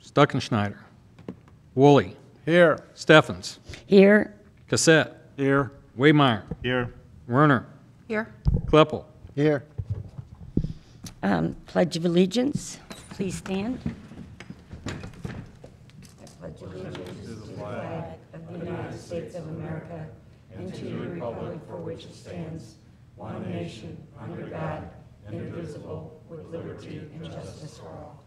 Stuckenschneider. Woolley. Here. Steffens. Here. Cassette. Here. Waymeyer. Here. Werner. Here. Kleppel. Here. Pledge of Allegiance. Please stand. I pledge allegiance to the flag of the United States of America and to the republic for which it stands, one nation, under God, indivisible, with liberty and justice for all.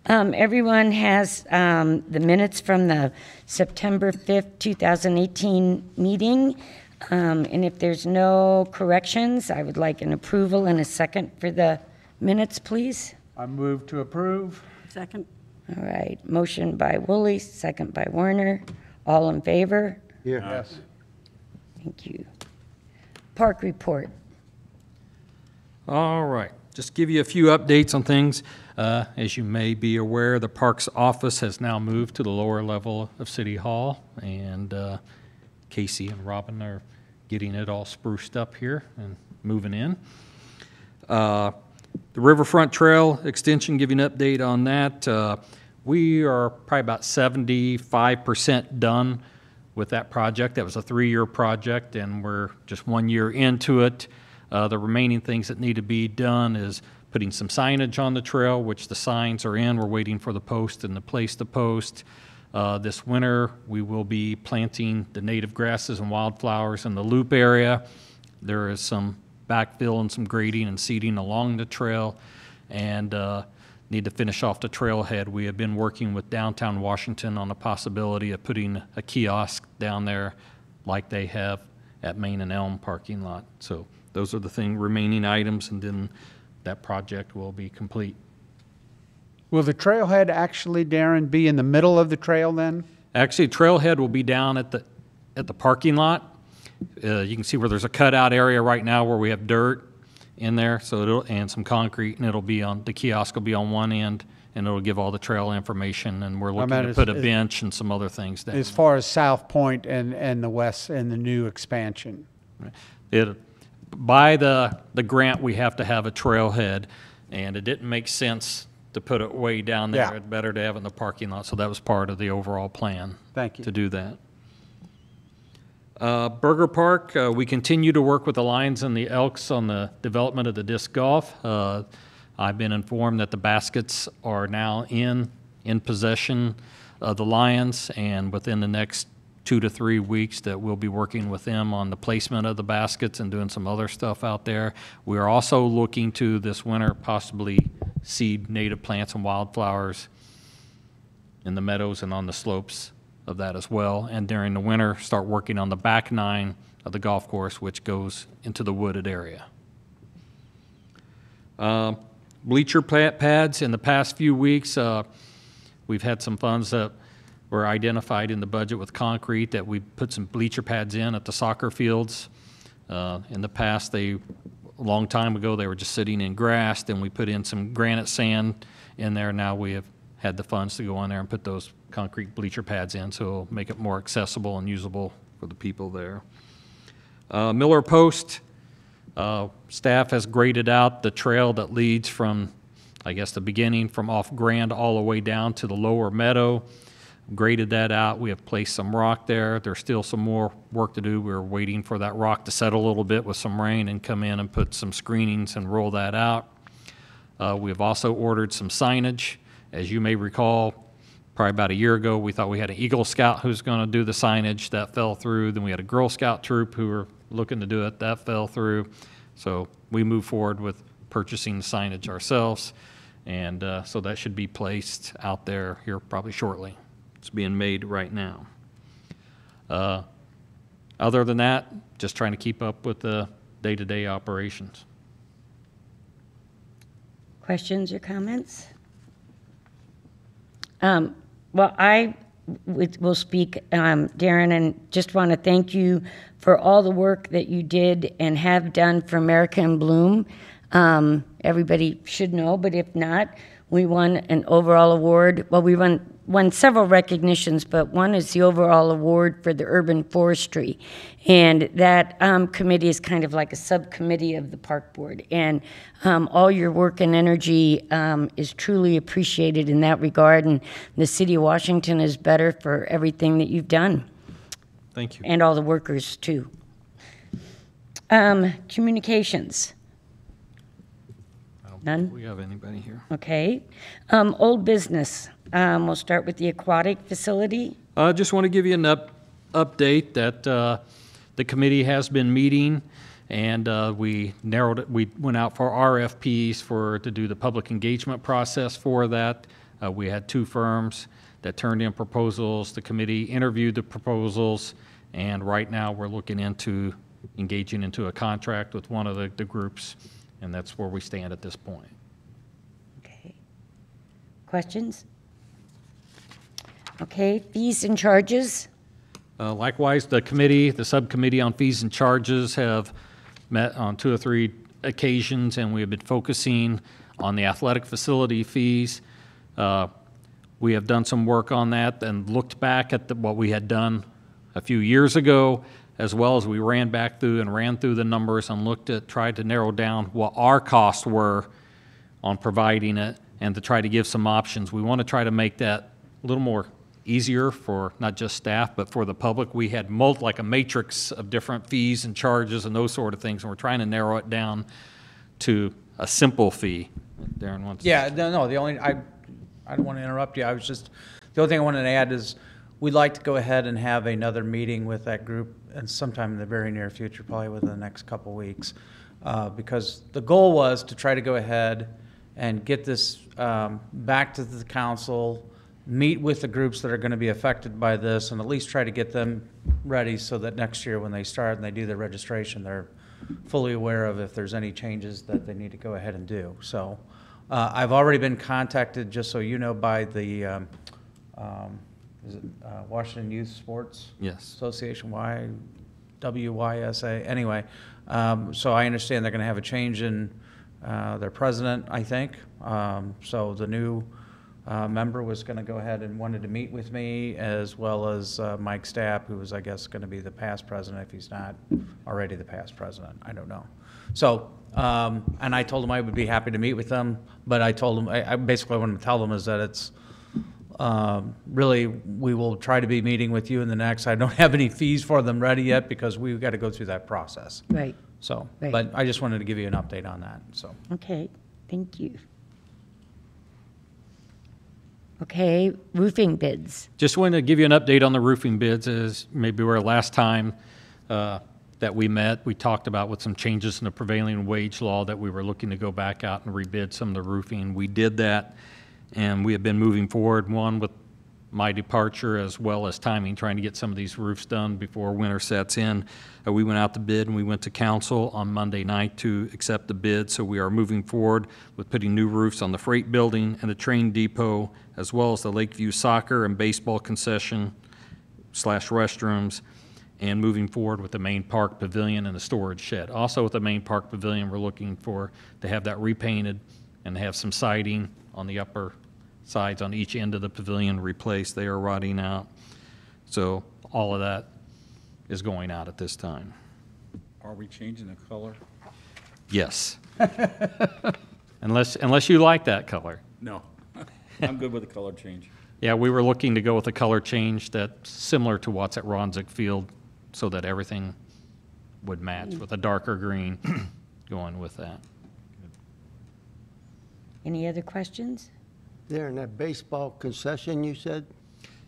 Everyone has the minutes from the September 5th, 2018 meeting. And if there's no corrections, I would like an approval and a second for the minutes, please. I move to approve. Second. All right, motion by Woolley, second by Werner. All in favor? Here. Yes. Thank you. Park report. All right, just give you a few updates on things. As you may be aware, the Parks office has now moved to the lower level of City Hall, and Casey and Robin are getting it all spruced up here and moving in. The Riverfront Trail extension, give you an update on that. We are probably about 75% done with that project. That was a 3-year project, and we're just 1 year into it. The remaining things that need to be done is putting some signage on the trail, which the signs are in. We're waiting for the post and the place to post. This winter, we will be planting the native grasses and wildflowers in the loop area. There is some backfill and some grading and seeding along the trail, and need to finish off the trailhead. We have been working with Downtown Washington on the possibility of putting a kiosk down there like they have at Main and Elm parking lot. So those are the remaining items, and then that project will be complete. Will the trailhead actually, Darren, be in the middle of the trail then? Actually, trailhead will be down at the parking lot. You can see where there's a cutout area right now where we have dirt in there, so and some concrete, and it'll be on, the kiosk will be on one end, and it'll give all the trail information, and we're looking to put a bench and some other things down. As far as South Point and the west and the new expansion. By the grant, we have to have a trailhead, and it didn't make sense to put it way down there. Yeah. It's better to have it in the parking lot, so that was part of the overall plan. Thank you. To do that. Burger Park, we continue to work with the Lions and the Elks on the development of the disc golf. I've been informed that the baskets are now in possession of the Lions, and within the next 2 to 3 weeks that we'll be working with them on the placement of the baskets and doing some other stuff out there. We are also looking to this winter possibly seed native plants and wildflowers in the meadows and on the slopes of that as well. And during the winter, start working on the back 9 of the golf course, which goes into the wooded area. Bleacher pads, in the past few weeks, we've had some funds that were identified in the budget with concrete that we put some bleacher pads in at the soccer fields. In the past, a long time ago, they were just sitting in grass. Then we put in some granite sand in there. Now we have had the funds to go on there and put those concrete bleacher pads in, so it'll make it more accessible and usable for the people there. Miller Post, staff has graded out the trail that leads from, I guess, the beginning from off Grand all the way down to the lower meadow. Graded that out. We have placed some rock there. There's still some more work to do. We're waiting for that rock to settle a little bit with some rain and come in and put some screenings and roll that out. We have also ordered some signage. As you may recall, probably about a year ago, we thought we had an Eagle Scout who's going to do the signage. That fell through. Then we had a Girl Scout troop who were looking to do it. That fell through. So we moved forward with purchasing the signage ourselves. And so that should be placed out there here probably shortly. It's being made right now. Other than that, just trying to keep up with the day-to-day operations. Questions or comments? Well, I will speak, Darren, and just want to thank you for all the work that you did and have done for America in Bloom. Everybody should know, but if not, We won an overall award. Well, we won several recognitions, but one is the overall award for the urban forestry. And that committee is kind of like a subcommittee of the park board. And all your work and energy is truly appreciated in that regard. And the city of Washington is better for everything that you've done. Thank you. And all the workers, too. Communications. None? We have anybody here? Okay. Old business. We'll start with the aquatic facility. I just want to give you an update that the committee has been meeting, and we narrowed it. We went out for RFPs to do the public engagement process for that. We had 2 firms that turned in proposals. The committee interviewed the proposals, and right now we're looking into engaging into a contract with one of the groups, and that's where we stand at this point. Okay. Questions? Okay, fees and charges. Likewise, the subcommittee on fees and charges have met on 2 or 3 occasions, and we have been focusing on the athletic facility fees. We have done some work on that and looked back at what we had done a few years ago, as well as we ran through the numbers and tried to narrow down what our costs were on providing it and to try to give some options. We want to try to make that a little more easier for not just staff, but for the public. We had like a matrix of different fees and charges and those sort of things, and we're trying to narrow it down to a simple fee. Darren wants to. Yeah, no, I don't want to interrupt you. The only thing I wanted to add is we'd like to go ahead and have another meeting with that group and sometime in the very near future, probably within the next couple weeks, because the goal was to try to go ahead and get this back to the council, meet with the groups that are going to be affected by this, and at least try to get them ready so that next year when they start and they do their registration, they're fully aware of if there's any changes that they need to go ahead and do. So I've already been contacted, just so you know, by the is it Washington Youth Sports Yes. Association, WYSA. Anyway, so I understand they're going to have a change in their president, I think. So the new member was going to go ahead and wanted to meet with me, as well as Mike Stapp, who was, I guess, going to be the past president if he's not already the past president. I don't know. So, and I told him I would be happy to meet with them, but I told him, I basically wanted to tell them is that it's really, we will try to be meeting with you in the next. I don't have any fees for them ready yet because we've got to go through that process. Right. So, Right. but I just wanted to give you an update on that, so. Okay, thank you. Okay, roofing bids. Just wanted to give you an update on the roofing bids. As maybe where last time that we met, we talked about with some changes in the prevailing wage law that we were looking to go back out and rebid some of the roofing. We did that, and we have been moving forward, one with my departure as well as timing, trying to get some of these roofs done before winter sets in. We went out to bid, and we went to council on Monday night to accept the bid. So we are moving forward with putting new roofs on the freight building and the train depot, as well as the Lakeview soccer and baseball concession / restrooms, and moving forward with the main park pavilion and the storage shed. Also with the main park pavilion, we're looking to have that repainted and have some siding on the upper sides on each end of the pavilion replaced. They are rotting out. So all of that is going out at this time. Are we changing the color? Yes. Unless you like that color. No. I'm good with the color change. Yeah, we were looking to go with a color change that's similar to what's at Ronzik Field so that everything would match with a darker green going with that. Any other questions? There in that baseball concession, you said,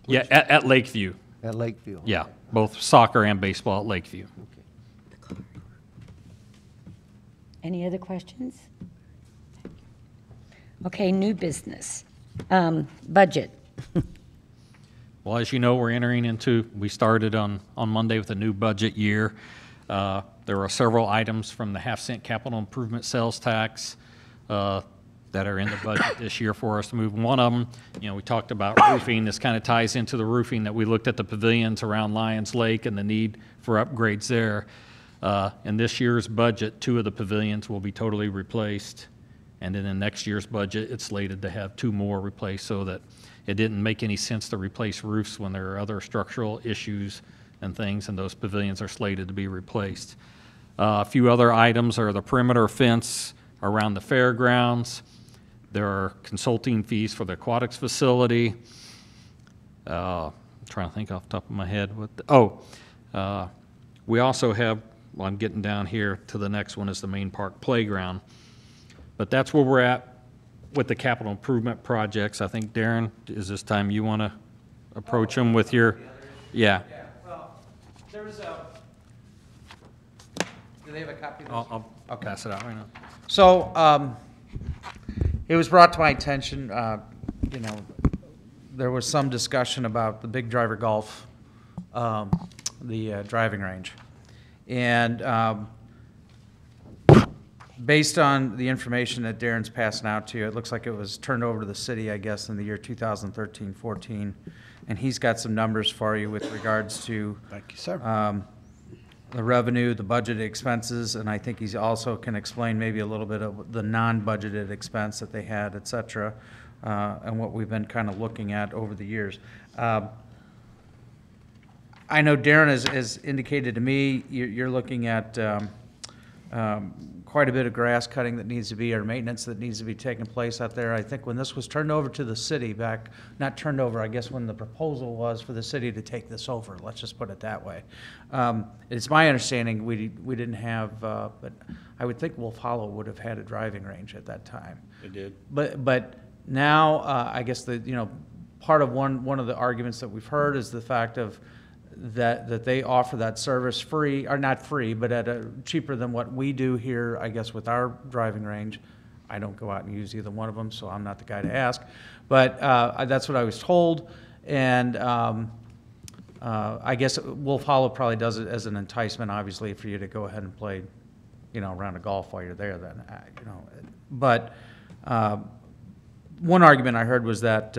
Yeah, at Lakeview. at Lakeview? Yeah, both soccer and baseball at Lakeview. Any other questions? Okay, new business. Budget. Well, as you know, we started on Monday with a new budget year. There are several items from the half-cent capital improvement sales tax that are in the budget this year for us to move. One of them, we talked about roofing. This kind of ties into the roofing that we looked at the pavilions around Lions Lake and the need for upgrades there. In this year's budget, 2 of the pavilions will be totally replaced, And then in next year's budget, it's slated to have 2 more replaced, so that it didn't make any sense to replace roofs when there are other structural issues and things, and those pavilions are slated to be replaced. A few other items are the perimeter fence around the fairgrounds. There are consulting fees for the aquatics facility. I'm trying to think off the top of my head. We also have, well, I'm getting down here to the next one, is the main park playground. But that's where we're at with the capital improvement projects. I think, Darren, is this time you want to approach them with your, yeah. Yeah, well, there was a, do they have a copy of this? I'll pass it out right now. So, it was brought to my attention, you know, there was some discussion about the Big Driver Golf, the driving range. And based on the information that Darren's passing out to you, it looks like it was turned over to the city, I guess, in the year 2013-14. And he's got some numbers for you with regards to Thank you, sir. the revenue, the budgeted expenses, and I think he's also can explain maybe a little bit of the non-budgeted expense that they had, et cetera, and what we've been kind of looking at over the years. I know Darren has indicated to me, you're looking at quite a bit of grass cutting that needs to be, or maintenance that needs to be taking place out there. I think when this was turned over to the city back, not turned over, I guess when the proposal was for the city to take this over, let's just put it that way. It's my understanding we didn't have, but I would think Wolf Hollow would have had a driving range at that time. It did. But now, I guess part of one of the arguments that we've heard is the fact of that they offer that service free, or not free, but at a cheaper than what we do here, I guess, with our driving range. I don't go out and use either one of them, so I'm not the guy to ask. But that's what I was told, and I guess Wolf Hollow probably does it as an enticement, obviously, for you to go ahead and play, you know, a round of golf while you're there. Then, you know, but one argument I heard was that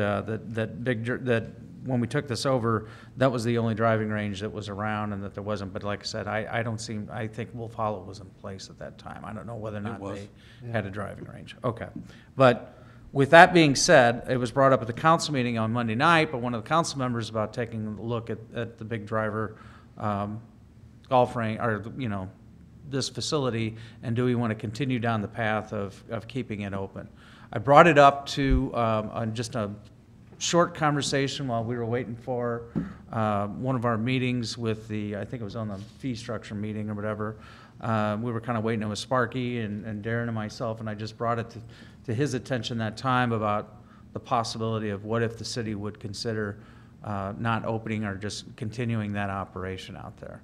when we took this over, that was the only driving range that was around, and that there wasn't. But like I said, I think Wolf Hollow was in place at that time. I don't know whether or not they had a driving range. Okay. But with that being said, it was brought up at the council meeting on Monday night, but one of the council members about taking a look at the Big Driver golf range, or, you know, this facility, and do we want to continue down the path of keeping it open? I brought it up to on just a short conversation while we were waiting for one of our meetings with I think it was on the fee structure meeting or whatever. We were kind of waiting. It was Sparky and Darren and myself, and I just brought it to his attention that time about the possibility of what if the city would consider not opening or just continuing that operation out there.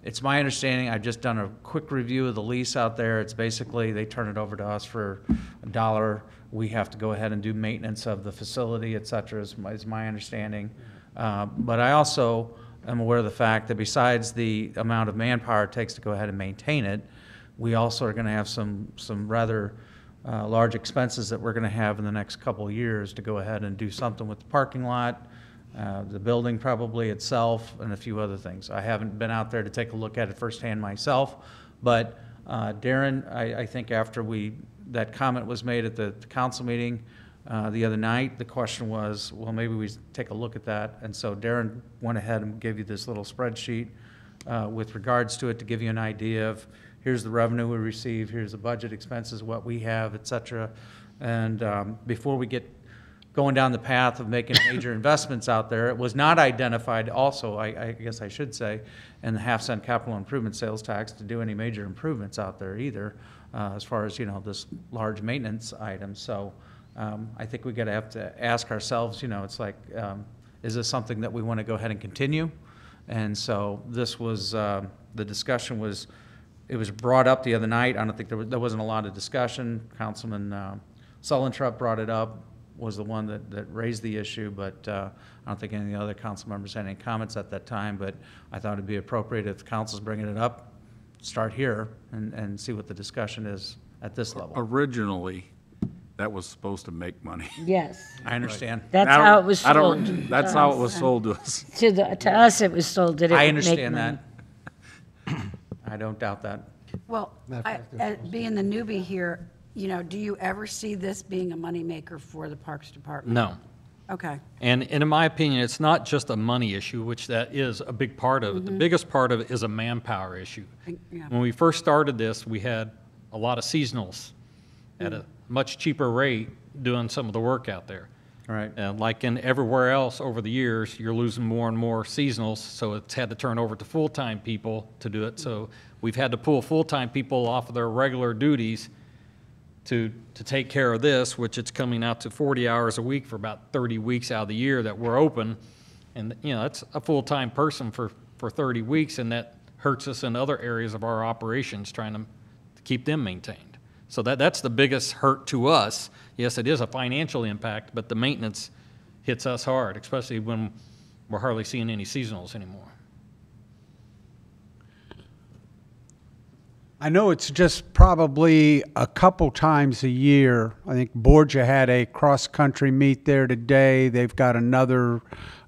It's my understanding, I've just done a quick review of the lease out there. It's basically, they turn it over to us for $1. We have to go ahead and do maintenance of the facility, et cetera, is my understanding. But I also am aware of the fact that besides the amount of manpower it takes to go ahead and maintain it, we also are going to have some rather large expenses that we're going to have in the next couple of years to go ahead and do something with the parking lot, the building probably itself, and a few other things. I haven't been out there to take a look at it firsthand myself, but Darren, I think after that comment was made at the council meeting the other night, the question was, well, maybe we take a look at that. And so Darren went ahead and gave you this little spreadsheet with regards to it to give you an idea of here's the revenue we receive, here's the budget expenses, what we have, et cetera. And before we get going down the path of making major investments out there, it was not identified also, I guess I should say, in the half-cent capital improvement sales tax to do any major improvements out there either, as far as, you know, this large maintenance item. So I think we have to ask ourselves, you know, it's like, is this something that we want to go ahead and continue? And so this was, the discussion was, it was brought up the other night. I don't think there wasn't a lot of discussion. Councilman Sullentrup brought it up, was the one that raised the issue, but I don't think any of the other council members had any comments at that time, but I thought it'd be appropriate if the council's bringing it up, start here and see what the discussion is at this level. Originally, that was supposed to make money. Yes, I understand. that's I don't- how it was I sold. don't, that's how it was sold to us. To us, it was sold that it would I make understand money. that. I don't doubt that. Well, Matter of fact, being the newbie here, You know, do you ever see this being a moneymaker for the Parks Department? No. Okay. And in my opinion, it's not just a money issue, which that is a big part of it. The biggest part of it is a manpower issue. Yeah. When we first started this, we had a lot of seasonals at a much cheaper rate doing some of the work out there. Right. And like in everywhere else over the years, you're losing more and more seasonals, so it's had to turn over to full-time people to do it. So we've had to pull full-time people off of their regular duties to take care of this, which it's coming out to 40 hours a week for about 30 weeks out of the year that we're open. And, you know, that's a full-time person for 30 weeks, and that hurts us in other areas of our operations trying to keep them maintained. So that's the biggest hurt to us. Yes, it is a financial impact, but the maintenance hits us hard, especially when we're hardly seeing any seasonals anymore. I know it's just probably a couple times a year. I think Borgia had a cross-country meet there today. They've got another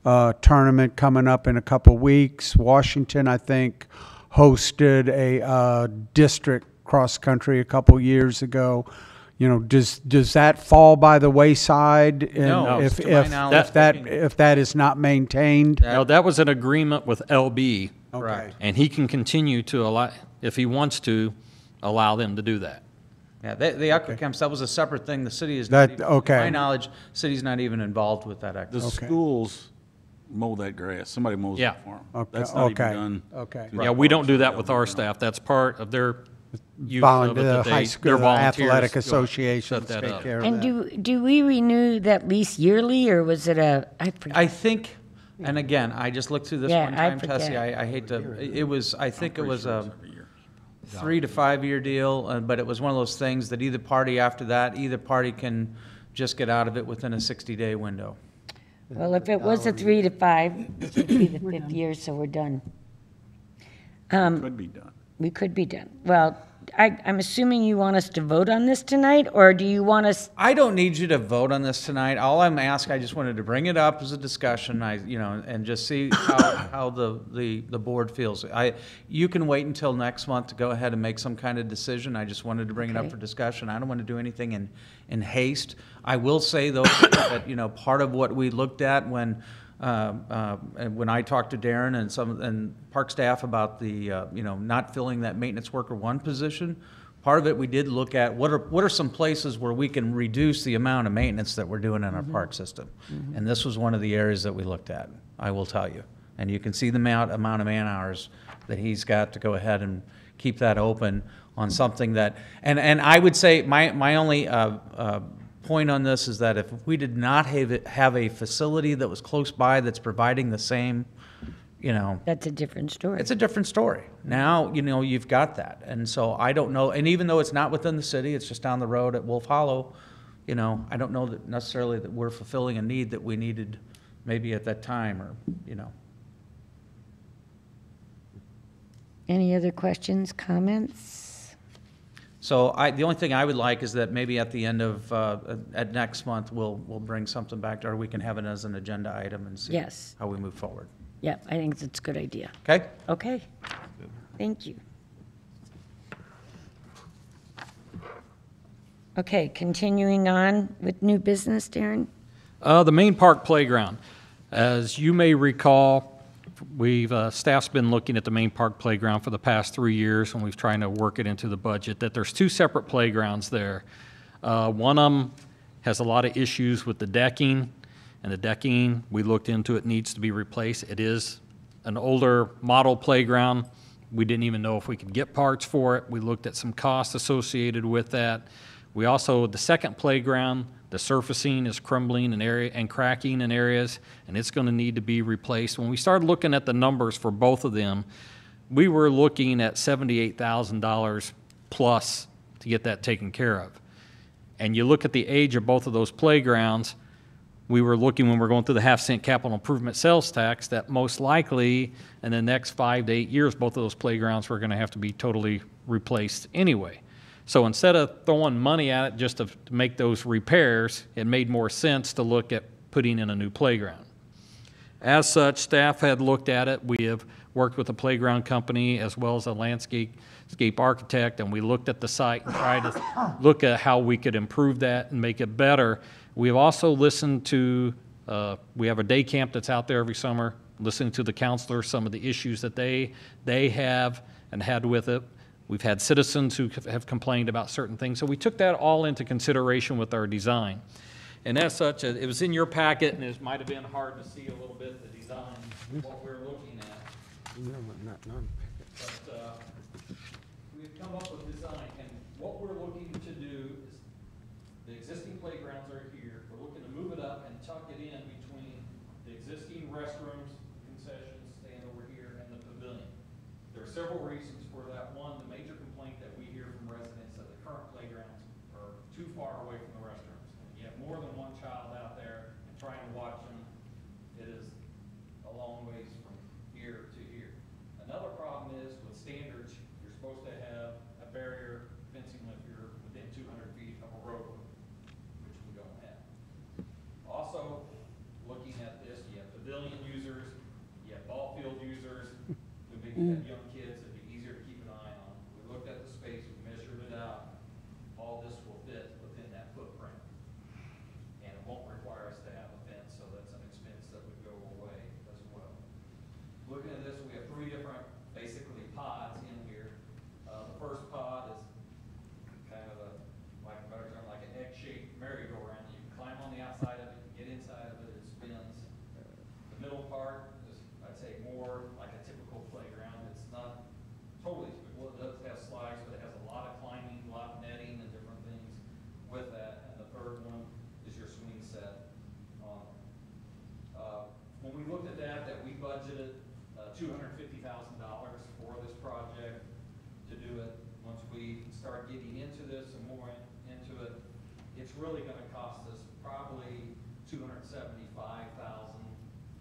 tournament coming up in a couple weeks. Washington, I think, hosted a district cross-country a couple years ago. You know, does that fall by the wayside? And No, if to my knowledge, if that is not maintained? Now, that was an agreement with LB, Okay. and he can continue to allow, if he wants to, allow them to do that. Yeah, the aqua camps, that was a separate thing. The city is That- not even, okay. to my knowledge, city's not even involved with that The activity. schools mow that grass. Somebody mows Yeah. it for them. Okay, That's not even okay, done. okay. through Yeah, the we don't parks. do that with our staff. That's part of their use of it, The that high they, school their volunteers athletic go associations set that take up. care of And that. do we renew that lease yearly, or was it I forget? I think, and again, I just looked through this Yeah, one I time, Tessie, forget. I hate to, it was, I think it was a Every year. 3 to 5 year deal, but it was one of those things that either party after that, either party can just get out of it within a 60-day window. Well, if it was a 3 to 5, this would be the 5th year, so we're done. Could be done. We could be done. Well, I'm assuming you want us to vote on this tonight, or do you want us, I don't need you to vote on this tonight. All I'm asking, I just wanted to bring it up as a discussion, and just see how the board feels. You can wait until next month to go ahead and make some kind of decision. I just wanted to bring it up Okay. for discussion. I don't want to do anything in haste. I will say, though, that, part of what we looked at when I talked to Darren and park staff about the, not filling that maintenance worker 1 position, part of it, we did look at what are some places where we can reduce the amount of maintenance that we're doing in our park system. And this was one of the areas that we looked at, I will tell you. And you can see the amount of man hours that he's got to go ahead and keep that open on something that, and I would say my only point on this is that if we did not have a facility that was close by that's providing the same, that's a different story. it's a different story. Now, you've got that. And so I don't know, and even though it's not within the city, it's just down the road at Wolf Hollow, I don't know that necessarily that we're fulfilling a need that we needed maybe at that time, or. Any other questions, comments? So the only thing I would like is that maybe at the end of, at next month, we'll bring something back, or we can have it as an agenda item and see Yes. how we move forward. Yeah, I think that's a good idea. Okay? Okay. Thank you. Okay, continuing on with new business, Darren? The main park playground. As you may recall, staff's been looking at the main park playground for the past 3 years, and we've trying to work it into the budget, that there's 2 separate playgrounds there. One of them has a lot of issues with the decking, and the decking, we looked into it, needs to be replaced. It is an older model playground. We didn't even know if we could get parts for it. We looked at some costs associated with that. We also, the second playground, the surfacing is crumbling and cracking in areas, and it's going to need to be replaced. When we started looking at the numbers for both of them, we were looking at $78,000 plus to get that taken care of. And you look at the age of both of those playgrounds, we were looking, when we're going through the half-cent capital improvement sales tax, that most likely in the next 5 to 8 years, both of those playgrounds were going to have to be totally replaced anyway. So instead of throwing money at it just to make those repairs, it made more sense to look at putting in a new playground. As such, staff had looked at it. worked with a playground company as well as a landscape architect, and we looked at the site and tried to look at how we could improve that and make it better. We've also listened to, we have a day camp that's out there every summer, listening to the counselors, some of the issues that they have and had with it. We've had citizens who have complained about certain things. So we took that all into consideration with our design. And as such, it was in your packet, and it might have been hard to see a little bit the design, what we're looking at. But we've come up with design, and what we're looking to do is, the existing playgrounds are here. We're looking to move it up and tuck it in between the existing restrooms, concessions, stand over here, and the pavilion. There are several reasons for that. One, the major complaint that we hear from residents that the current playgrounds are too far away from the restrooms. You have more than one child out there and trying to watch them, it is a long ways from here to here. Another problem is with standards, you're supposed to have a barrier fencing if you're within 200 feet of a roadway, which we don't have. Also, looking at this, you have pavilion users, you have ball field users, who maybe have young kids, it'd be easier to keep an eye on. We looked at the space, we measured it out, all this will fit within that footprint. And it won't require us to have a fence, so that's an expense that would go away as well. Looking at this, we have three different, basically pods in here. The first pod is kind of a, like a better term, like an egg-shaped merry-go-round. You can climb on the outside of it, get inside of it, it spins. The middle part is, I'd say, more like a typical playground. It's not totally typical. It does have slides, but it has a lot of climbing, a lot of netting and different things with that. And the third one is your swing set on it. When we looked at that we budgeted $250,000 for this project to do it. Once we start getting into this and more into it, it's really gonna cost us probably $275,000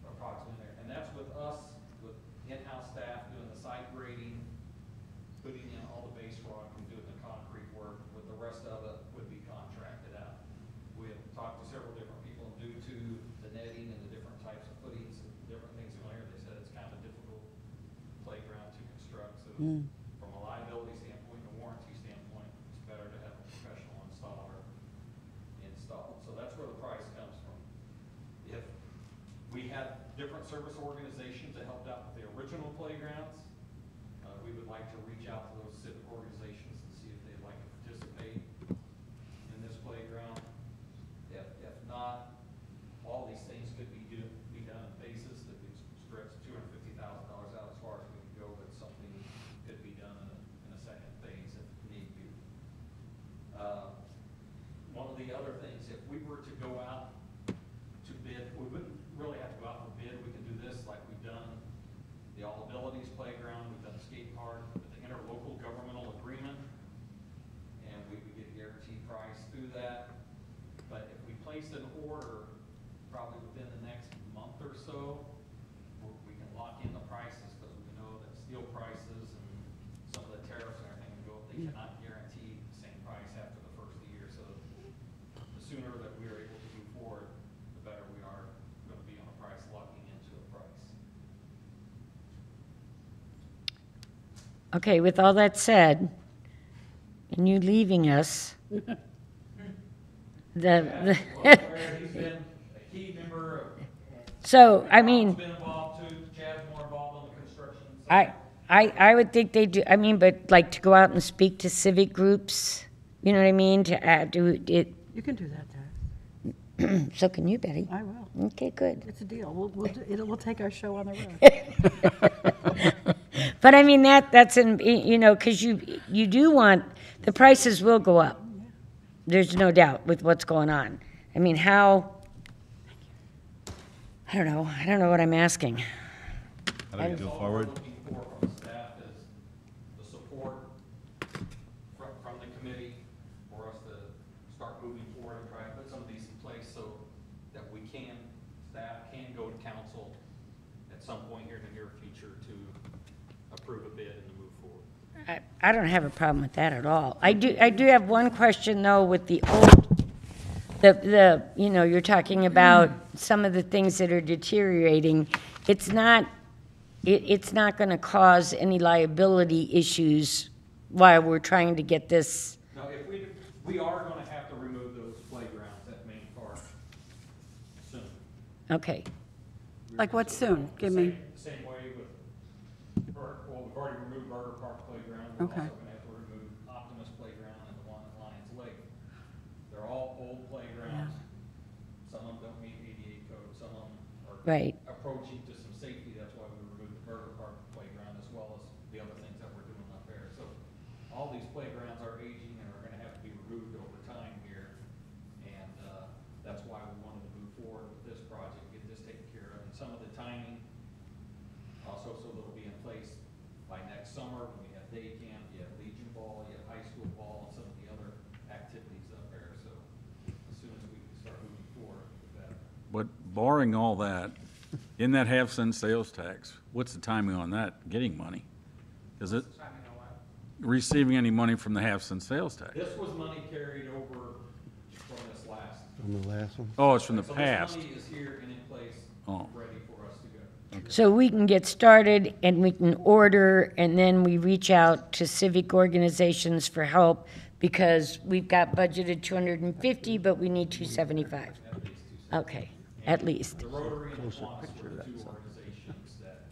approximately. And that's with us, with in-house staff doing the site grading, putting in all the base rock and doing the concrete work, with the rest of it would be contracted out. We have talked to several different people, and due to the netting and the different types of footings and different things in there, they said it's kind of a difficult playground to construct. So from a liability standpoint and a warranty standpoint, it's better to have a professional installer install. So that's where the price comes from. If we had different service organizations that helped out with the original playgrounds, we would like to reach out to those civic organizations and see if they'd like to participate in this playground. If not, all these things could be done in phases that would stretch $250,000 out as far as we can go, but something could be done in a second phase if need be. One of the other things, if we were to go out to bid, we wouldn't really have to go out for bid. We can do this like we've done the All Abilities Playground, we've done the skate park, with the interlocal governmental agreement, and we would get a guaranteed price through that. But if we placed an order, probably within the next month or so, we can lock in the prices, because we know that steel prices and some of the tariffs and everything go up. They cannot guarantee the same price after the first year. So the sooner that we are able to move forward, the better we are going to be on a price, locking into a price. Okay, with all that said, and you leaving us, He's been a key member of. so, I mean, Rob's been involved too, Chad's more involved on the construction side. I would think they do, I mean, but like to go out and speak to civic groups, you know what I mean, to add, do it, You can do that, Tara. so can you, Betty. I will. Okay, good. It's a deal. We'll take our show on the road. But I mean, that's in, you know, because you do want, the prices will go up. There's no doubt with what's going on. I mean, how, I don't know what I'm asking. How do we go forward? All we're looking for from staff is the support from the committee for us to start moving forward and try to put some of these in place so that staff can go to council at some point here in the near future to approve a bid and to move forward. I don't have a problem with that at all. I do have one question, though, with the old, you know, you're talking about some of the things that are deteriorating. It's not it's not going to cause any liability issues while we're trying to get this. No, if we are going to have to remove those playgrounds at Main Park soon. Okay, Like what soon? Give me, Same way with, we've already removed Burger Park Playground. We're Okay. also gonna have to remove Optimus Playground and the one at Lions Lake. They're all old playgrounds. Some of them don't meet ADA code, some of them are right. approaching to some safety. That's why we removed the Burger Park Playground as well as the other things that we're doing up there. So all these playgrounds are aging and are gonna have to be removed over time here. And, that's why we wanted to move forward with this project, get this taken care of. And some of the timing, also, so they'll be in place by next summer when we have day camp, you have Legion Ball, you have high school ball, and some of the other activities up there. So as soon as we can start moving forward with that. But barring all that, in that half-cent sales tax, what's the timing on that, getting money? Is it receiving any money from the half-cent sales tax? This was money carried over from this last. On the last one? Oh, it's from the So past. this money is here and in place, Oh. ready for us to go. So we can get started and we can order, and then we reach out to civic organizations for help because we've got budgeted 250, but we need 275. Okay, at least. The Rotary and the Kiwanis were the two organizations that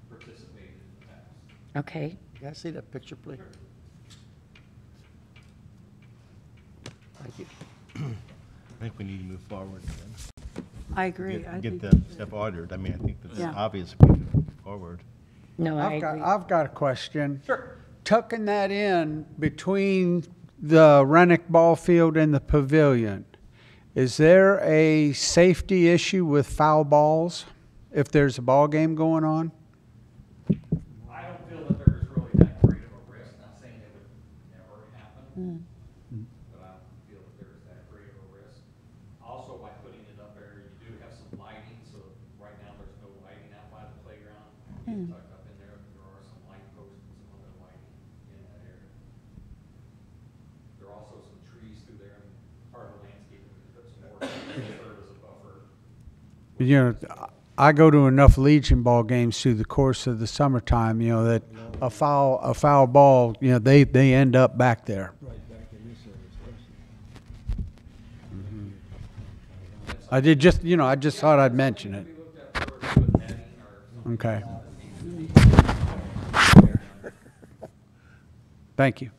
participated in the past. Okay, Can I see that picture, please? Thank you. I think we need to move forward. then. I agree. I Get think, the stuff ordered. I mean, I think that's Yeah. obvious we need to move forward. no, I agree. I've got a question. Sure. Tucking that in between the Rennick Ball Field and the pavilion, is there a safety issue with foul balls if there's a ball game going on? I don't feel that there's really that great of a risk, not saying it would never happen, but I don't feel that there's that great of a risk. Also, by putting it up there, you do have some lighting, so right now there's no lighting out by the playground. You tuck up in there, there are some light posts and some other lighting in that area. There are also some trees through there, and part of the landscaping, we put some more, serve as a buffer. You know, I go to enough Legion ball games through the course of the summertime, you know, that a foul ball, you know, they end up back there. I did just, you know, I just thought I'd mention it. We looked at whether to put netting or something. Okay. Thank you.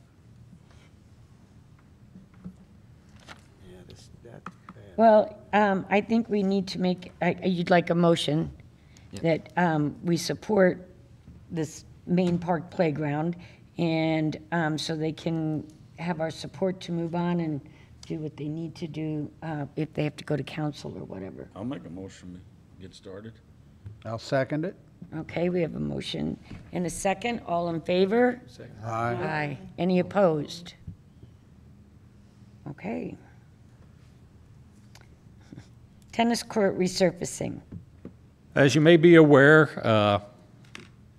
Well, I think we need to make, you'd like a motion that we support this Main Park Playground, and so they can have our support to move on and do what they need to do if they have to go to council or whatever. I'll make a motion to get started. I'll second it. Okay, we have a motion and a second. All in favor? Aye. Aye. Any opposed? Okay. Tennis court resurfacing. As you may be aware,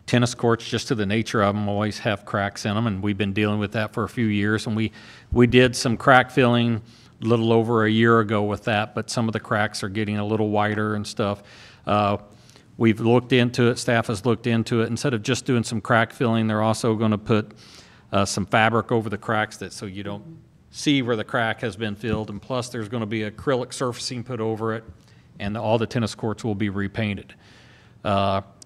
tennis courts, just to the nature of them, always have cracks in them, and we've been dealing with that for a few years. And we did some crack filling a little over a year ago with that, but some of the cracks are getting a little wider and stuff. We've looked into it, staff has looked into it. Instead of just doing some crack filling, they're also going to put some fabric over the cracks so you don't see where the crack has been filled. And plus, there's going to be acrylic surfacing put over it, and all the tennis courts will be repainted.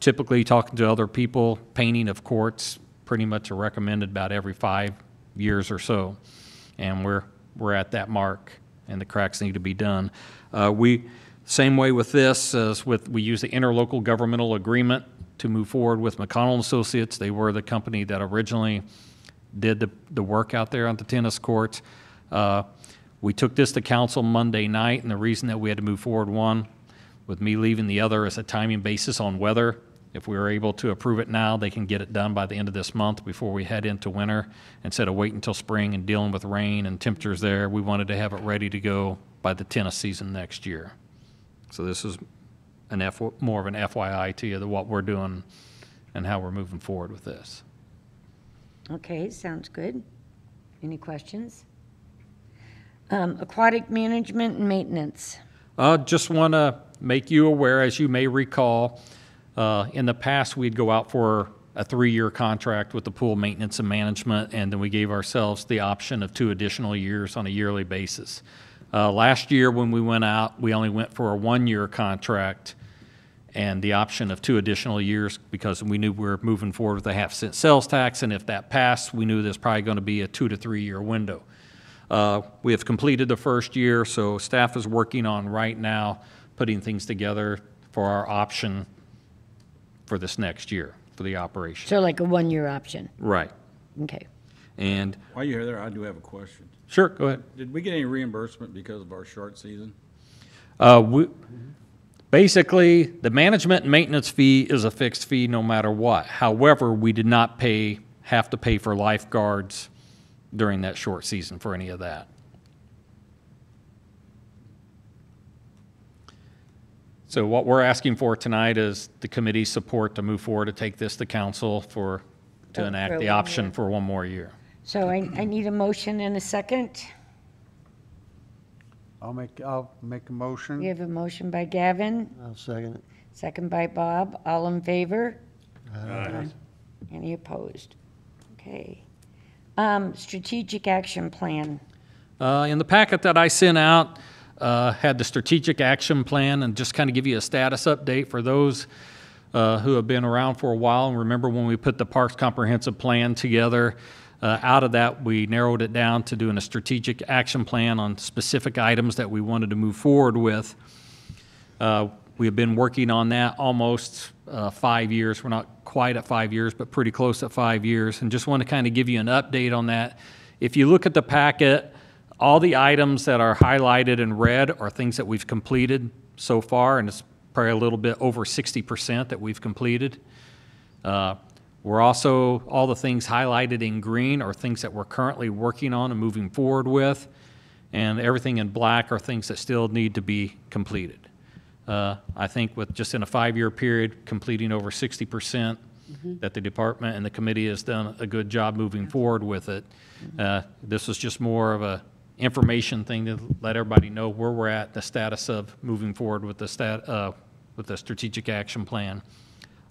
Typically, talking to other people, painting of courts pretty much are recommended about every 5 years or so, and we're at that mark, and the cracks need to be done. Same way with this, we use the interlocal governmental agreement to move forward with McConnell and Associates. They were the company that originally did the work out there on the tennis courts. We took this to council Monday night, and the reason that we had to move forward, one, with me leaving, the other is a timing basis on weather. If we were able to approve it now, they can get it done by the end of this month before we head into winter. Instead of waiting until spring and dealing with rain and temperatures there, we wanted to have it ready to go by the tennis season next year. So this is more of an FYI to you of what we're doing and how we're moving forward with this. Okay, sounds good. Any questions? Aquatic management and maintenance. Just want to make you aware, as you may recall, In the past, we'd go out for a 3-year contract with the pool maintenance and management, and then we gave ourselves the option of 2 additional years on a yearly basis. Last year, when we went out, we only went for a 1-year contract and the option of 2 additional years because we knew we were moving forward with a half-cent sales tax, and if that passed, we knew there's probably going to be a 2 to 3 year window. We have completed the first year, so staff is working on right now putting things together for our option for this next year for the operation. So like a 1-year option? Right. Okay. And, While you're there, I do have a question. sure, go ahead. Did we get any reimbursement because of our short season? Basically, the management and maintenance fee is a fixed fee no matter what. However, we did not have to pay for lifeguards during that short season for any of that. So what we're asking for tonight is the committee's support to move forward to take this to council to For enact the 1 option year. for 1 more year. So I need a motion and a second. I'll make a motion. We have a motion by Gavin, I'll second it. second by Bob. All in favor? Any opposed? Okay. Strategic action plan. In the packet that I sent out, had the strategic action plan and just kind of give you a status update for those who have been around for a while and remember when we put the Parks Comprehensive Plan together. Out of that, we narrowed it down to doing a strategic action plan on specific items that we wanted to move forward with. We have been working on that almost 5 years. We're not quite at 5 years, but pretty close at 5 years, and just want to kind of give you an update on that. If you look at the packet, all the items that are highlighted in red are things that we've completed so far, and it's probably a little bit over 60% that we've completed. We're also, all the things highlighted in green are things that we're currently working on and moving forward with, and everything in black are things that still need to be completed. I think with just in a 5-year period, completing over 60%, that the department and the committee has done a good job moving forward with it. This was just more of a information thing to let everybody know where we're at, the status of moving forward with the strategic action plan.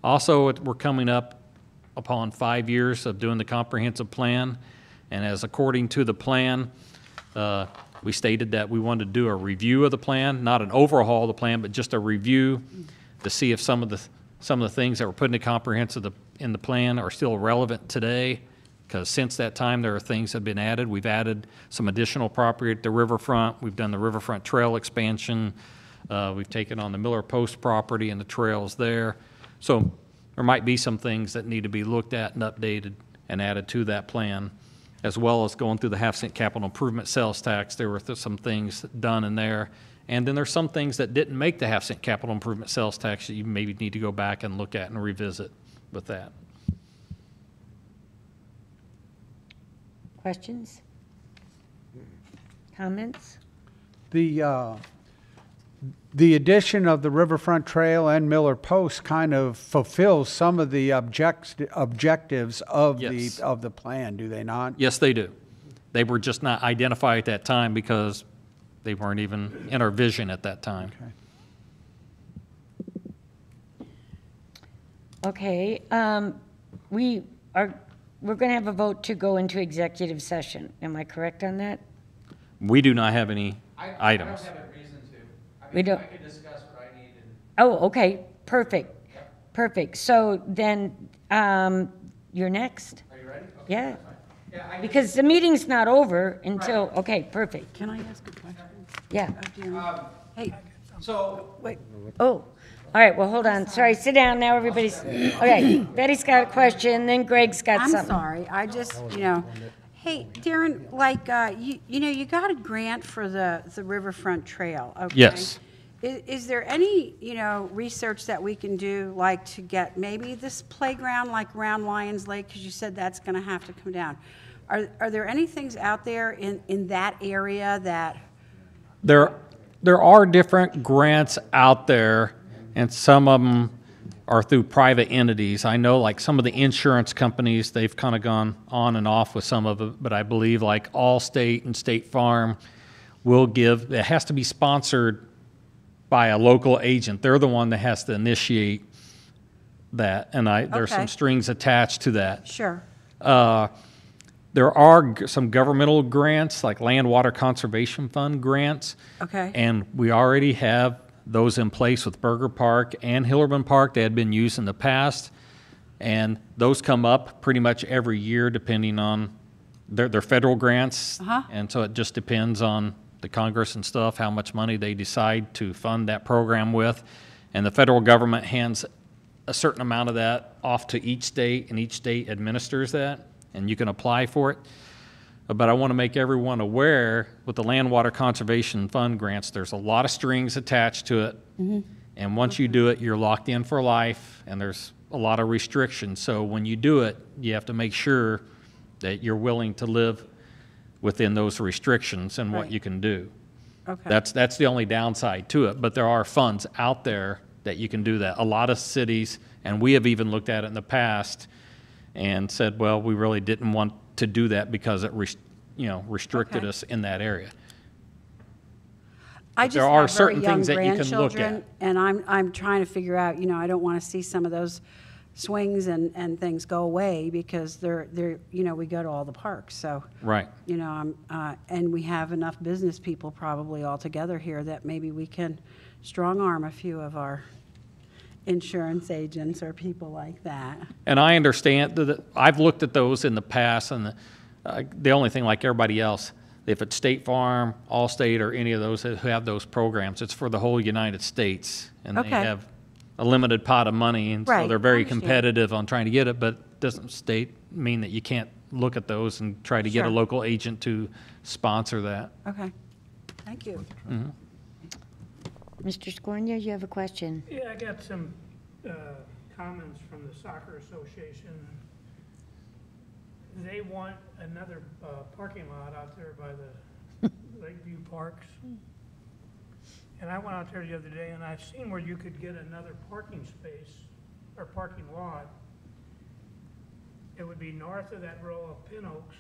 Also, we're coming up upon 5 years of doing the comprehensive plan, and as according to the plan, we stated that we wanted to do a review of the plan, not an overhaul of the plan, but just a review to see if some of the things that were put into comprehensive in the plan are still relevant today. Because since that time, there are things that have been added. We've added some additional property at the riverfront. We've done the riverfront trail expansion. We've taken on the Miller Post property and the trails there. So there might be some things that need to be looked at and updated and added to that plan, as well as going through the half-cent capital improvement sales tax. There were some things done in there. And then there's some things that didn't make the half-cent capital improvement sales tax that you maybe need to go back and look at and revisit with that. Questions? Comments? The addition of the Riverfront Trail and Miller Post kind of fulfills some of the objectives of Yes. the plan, do they not? Yes, they do. They were just not identified at that time because they weren't even in our vision at that time. Okay, we're going to have a vote to go into executive session. Am I correct on that? We do not have any items. I don't have a reason to. We don't- I could discuss what I need and. Oh, okay, perfect, perfect. So then, you're next? Are you ready? Okay, Yeah, that's fine. Yeah, I because the meeting's not over until, okay, perfect, Can I ask a question? yeah. Hey, So, Oh, all right, well, hold on, sorry, sit down, now everybody's, okay, Betty's got a question, then Greg's got I'm something. sorry, I just, hey, Darren, like, you got a grant for the Riverfront Trail, okay? Yes. Is there any, research that we can do, like, to get maybe this playground, like around Lions Lake, because you said that's gonna have to come down? Are there any things out there in that area that, There are different grants out there, and some of them are through private entities. I know like some of the insurance companies, they've kind of gone on and off with some of it, but I believe like Allstate and State Farm will give, it has to be sponsored by a local agent. They're the one that has to initiate that, and there's Okay. some strings attached to that. Sure. There are some governmental grants, like Land Water Conservation Fund grants. Okay. And we already have those in place with Burger Park and Hillerman Park. They had been used in the past. And those come up pretty much every year depending on, they're federal grants. Uh-huh. And so it just depends on the Congress and stuff, how much money they decide to fund that program with. And the federal government hands a certain amount of that off to each state, and each state administers that, and you can apply for it. But I want to make everyone aware, with the Land Water Conservation Fund grants, there's a lot of strings attached to it. And once you do it, you're locked in for life, and there's a lot of restrictions. So when you do it, you have to make sure that you're willing to live within those restrictions and what Right. you can do. Okay. That's the only downside to it, but there are funds out there that you can do that. A lot of cities, and we have even looked at it in the past and said, well, we really didn't want to do that because it restricted Okay. us in that area. I But just there are have very certain young things that you can look grandchildren, at. and I'm trying to figure out, I don't want to see some of those swings and things go away because they're, we go to all the parks, so. Right. And we have enough business people probably all together here that maybe we can strong arm a few of our insurance agents or people like that. And I understand that I've looked at those in the past, and the only thing, like everybody else, if it's State Farm, Allstate, or any of those who have those programs, it's for the whole United States. And they Okay. have a limited pot of money, and so Right, they're I very understand. competitive on trying to get it, but doesn't mean that you can't look at those and try to get a Sure. local agent to sponsor that. Okay, thank you. Mr. Scornia, you have a question? Yeah, I got some comments from the Soccer Association. They want another parking lot out there by the Lakeview Parks. And I went out there the other day and I've seen where you could get another parking space or parking lot. It would be north of that row of pin oaks,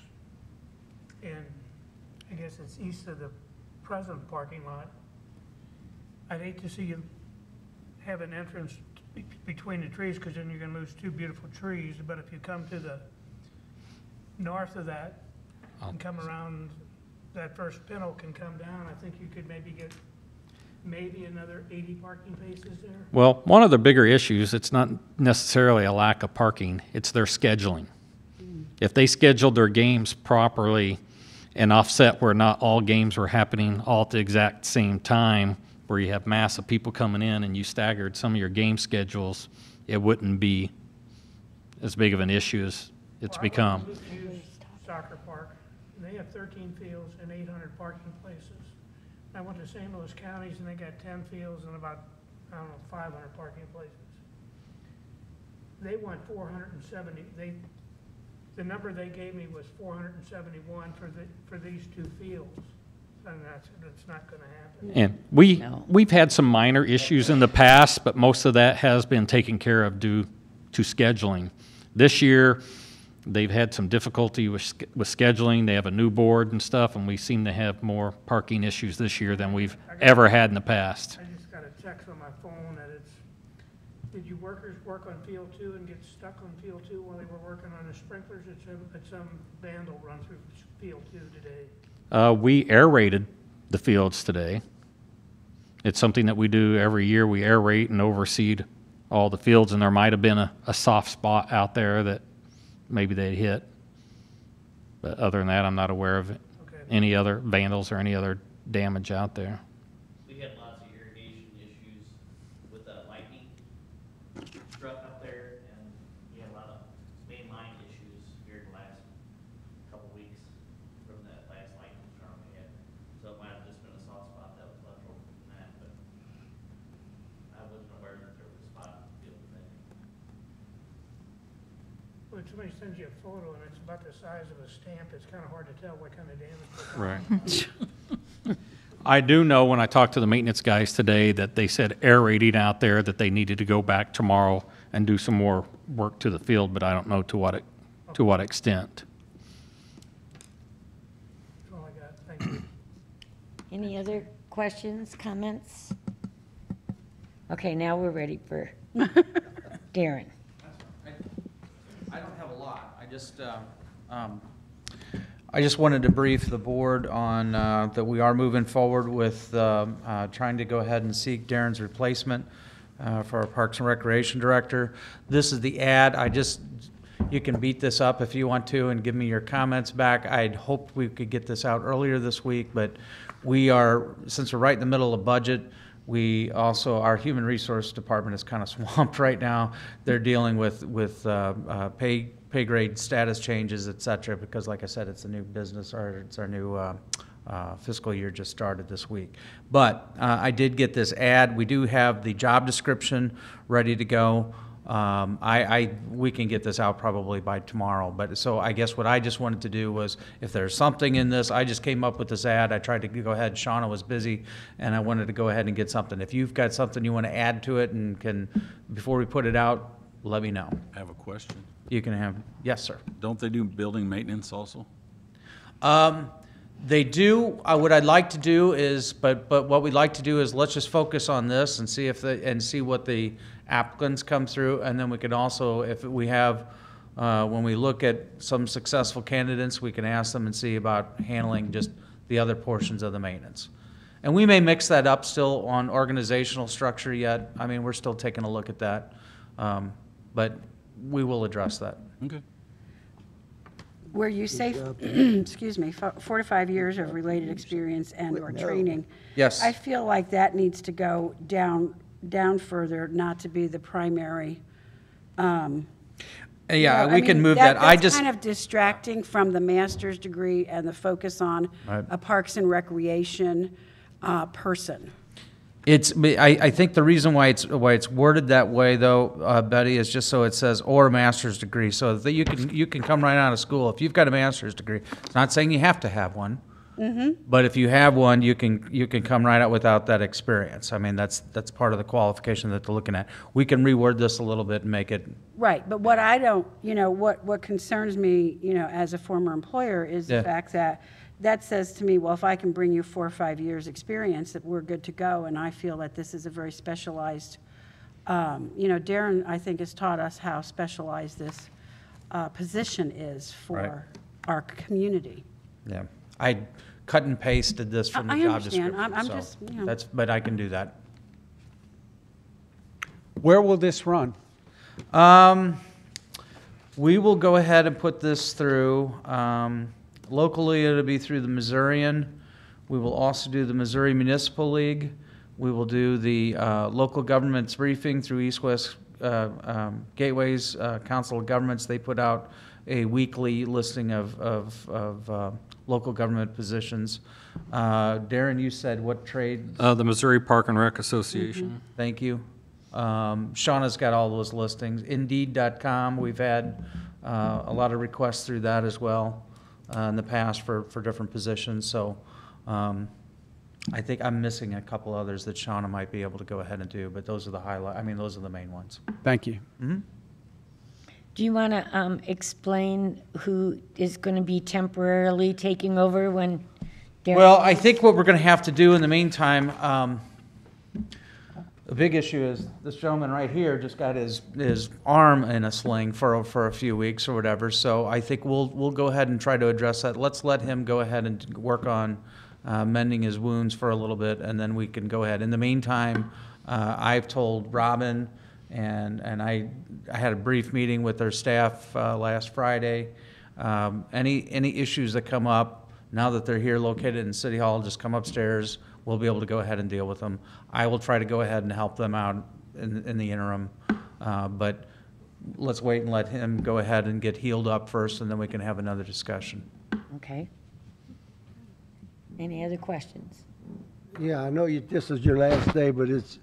and I guess it's east of the present parking lot. I'd hate to see you have an entrance between the trees, because then you're gonna lose two beautiful trees, but if you come to the north of that and come around that first pin oak and come down, I think you could maybe get another 80 parking spaces there. Well, one of the bigger issues, it's not necessarily a lack of parking, it's their scheduling. If they scheduled their games properly and offset where not all games were happening all at the exact same time, where you have massive people coming in and you staggered some of your game schedules, it wouldn't be as big of an issue as it's become. I went to Hughes Soccer Park, and they have 13 fields and 800 parking places. I went to St. Louis counties, and they got 10 fields and about, 500 parking places. They want 470, the number they gave me was 471 for these two fields, and that's not gonna happen. And No. we've had some minor issues in the past, but most of that has been taken care of due to scheduling. This year, they've had some difficulty with scheduling. They have a new board and stuff, and we seem to have more parking issues this year than we've ever had in the past. I just got a text on my phone that did you workers work on field 2 and get stuck on field 2 while they were working on the sprinklers? It's some vandal run through field 2 today. We aerated the fields today. It's something that we do every year. We aerate and overseed all the fields, and there might have been a soft spot out there that maybe they hit. But other than that, I'm not aware of Okay. any other vandals or any other damage out there. We had lots of irrigation issues with the lightning struck up there, and we had a lot of main line issues here the last couple weeks from that last lightning storm we had. So it might have just been a soft spot that was left over from that, but I wasn't aware that there was a spot in the field today. When somebody sends you a photo and it's about the size of a stamp, it's kind of hard to tell what kind of damage. Right. I do know when I talked to the maintenance guys today that they said aerating out there, that they needed to go back tomorrow and do some more work to the field, but I don't know to what extent. That's all I got. Thank you. Any other questions, comments? Okay, now we're ready for Darren. I just wanted to brief the board on that we are moving forward with trying to go ahead and seek Darren's replacement for our Parks and Recreation Director. This is the ad. You can beat this up if you want to and give me your comments back. I'd hoped we could get this out earlier this week, but since we're right in the middle of budget, our Human Resource Department is kind of swamped right now. They're dealing with pay grade status changes, et cetera, because like I said, it's a new business, or it's our new fiscal year just started this week. But I did get this ad. We do have the job description ready to go. We can get this out probably by tomorrow, but so I guess what I just wanted to do was, if there's something in this, I just came up with this ad. I tried to go ahead, Shauna was busy, and I wanted to go ahead and get something. If you've got something you want to add to it and before we put it out, let me know. I have a question. You can have, yes, sir. Don't they do building maintenance also? They do. What I'd like to do is, but what we'd like to do is, let's just focus on this and see what the applicants come through, and then we can also, if we have, when we look at some successful candidates, we can ask them and see about handling just the other portions of the maintenance. And we may mix that up still on organizational structure yet. I mean, we're still taking a look at that, but we will address that. Okay. Where you say, excuse me, 4 to 5 years of related experience and/or training. Yes. I feel like that needs to go down further, not to be the primary. Yeah, we can move that. That's kind of distracting from the master's degree and the focus on Right. a Parks and Recreation person. I think the reason why it's worded that way, though, Betty, is just so it says or master's degree, so that you can come right out of school if you've got a master's degree. It's not saying you have to have one, but if you have one, you can come right out without that experience. I mean, that's part of the qualification that they're looking at. We can reword this a little bit and make it. Right, but what I don't, what concerns me, as a former employer is the Yeah. fact that says to me, well, if I can bring you 4 or 5 years' experience, that we're good to go, and I feel that this is a very specialized, Darren, I think, has taught us how specialized this position is for Right. our community. Yeah, I cut and pasted this from the I job understand. description. I'm so just, but I can do that. Where will this run? We will go ahead and put this through. Locally, it'll be through the Missourian. We will also do the Missouri Municipal League. We will do the local governments briefing through East West Gateways Council of Governments. They put out a weekly listing of local government positions. Darren, you said what trade? The Missouri Park and Rec Association. Thank you. Shauna's got all those listings. Indeed.com, we've had a lot of requests through that as well in the past for different positions. So I think I'm missing a couple others that Shauna might be able to go ahead and do, but those are the highlight. I mean, those are the main ones. Thank you. Do you want to explain who is going to be temporarily taking over when Darren? Well, I think what we're going to have to do in the meantime, the big issue is this gentleman right here just got his arm in a sling for a few weeks or whatever. So I think we'll go ahead and try to address that. Let's let him go ahead and work on mending his wounds for a little bit, and then we can go ahead. In the meantime, I've told Robin, and I had a brief meeting with their staff last Friday. Any issues that come up, now that they're here located in City Hall, just come upstairs. We'll be able to go ahead and deal with them. I will try to go ahead and help them out in the interim. But let's wait and let him go ahead and get healed up first, and then we can have another discussion. Okay. Any other questions? Yeah, I know this is your last day, but does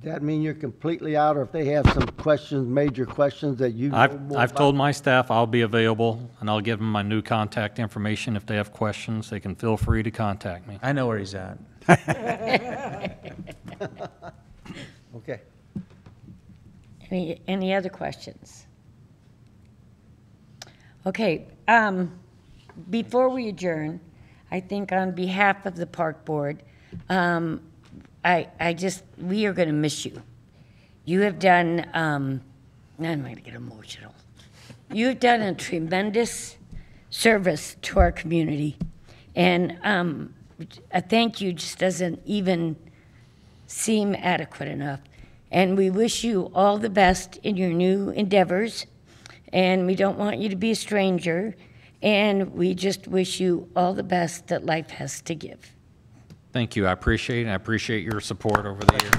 that mean you're completely out, or if they have some questions, major questions that you know more I've about? told my staff I'll be available, and I'll give them my new contact information. If they have questions, they can feel free to contact me. I know where he's at. Okay. Any other questions? Okay, before we adjourn, I think on behalf of the Park Board, we are going to miss you. You have done, now I'm going to get emotional. you've done a tremendous service to our community. And a thank you just doesn't even seem adequate enough. And we wish you all the best in your new endeavors. And we don't want you to be a stranger. And we just wish you all the best that life has to give. Thank you. I appreciate it. I appreciate your support over the years.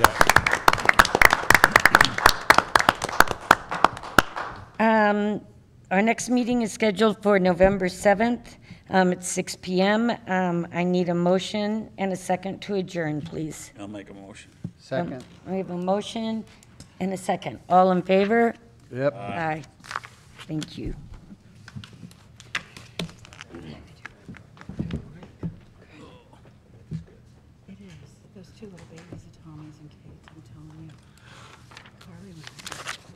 Our next meeting is scheduled for November 7th at 6 p.m. I need a motion and a second to adjourn, please. I'll make a motion. Second. We have a motion and a second. All in favor? Yep. Aye. Thank you.